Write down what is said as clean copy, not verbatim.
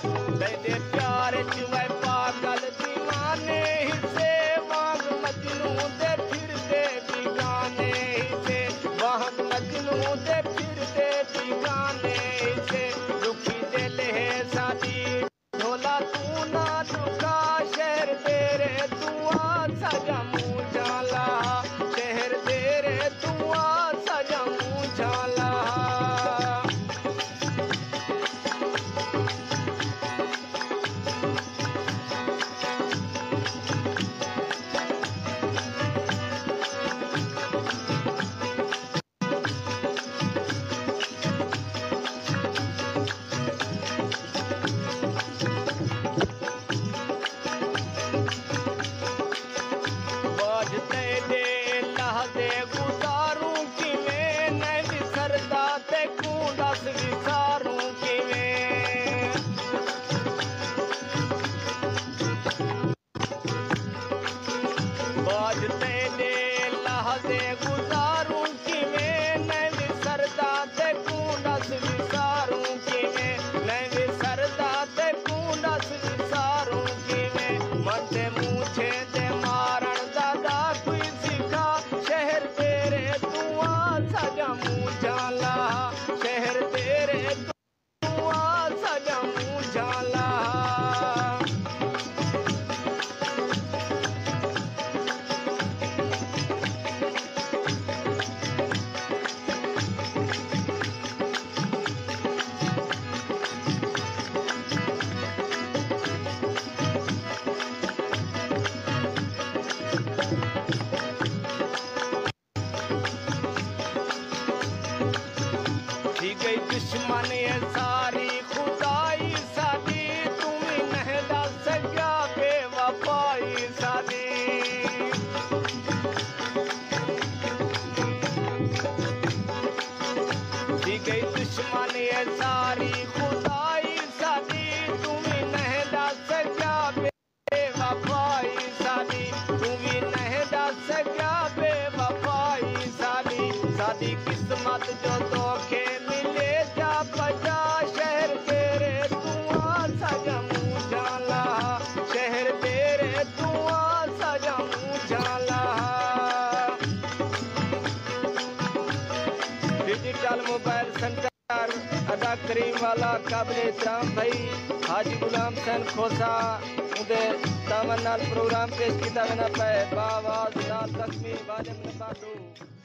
तेरे प्यार च वै पागल दीवाने हिस्से वांग मजनू दे फिरदे बिगाने हिस्से वांग मजनू दे फिरदे बिगाने हिस्से दुखी दिल है सादी ढोला तू ना दुखा शहर तेरे तू आ सजा मुँह जाला शहर तेरे तू आ सजा मुँह जाला दे गुजारूं किवें नहीं विसरदा ते कू दस विसारूं किवें बाज तेरे लहज़े गुजारूं किवें नहीं विसरदा ते कू दस विसारूं किवें नहीं विसरदा ते कू दस विसारूं किवें मते मूछे ते मारण दादा कोई सिखा शहर तेरे तू आ सजा मुँह जाला शहर तेरे तू आ सजा मुँह जाला दी गई दुश्मन ये सारी खुदाई सादी तुम्हें नहीं दस सका बेवफाई सादी दी गई दुश्मन ये सारी खुदाई सादी तुम्हें नहीं दस सका बेवफाई सादी तुम्हें नहीं दस सका बेवफाई सादी सादी किस्मत जो धोखे मिले जा बजा शहर तेरे तू आ सजा मुँह जाला शहर तेरे तू आ सजा मुँह जाला डिजिटल मोबाइल सेंटर अदा करीम वाला काबिल एहतराम भाई हाजी गुलाम हुसैन खोसा उदे दामन नाल प्रोग्राम पेश किया मैंने पे बावाज नाल तस्मी वाजिब नंबर 2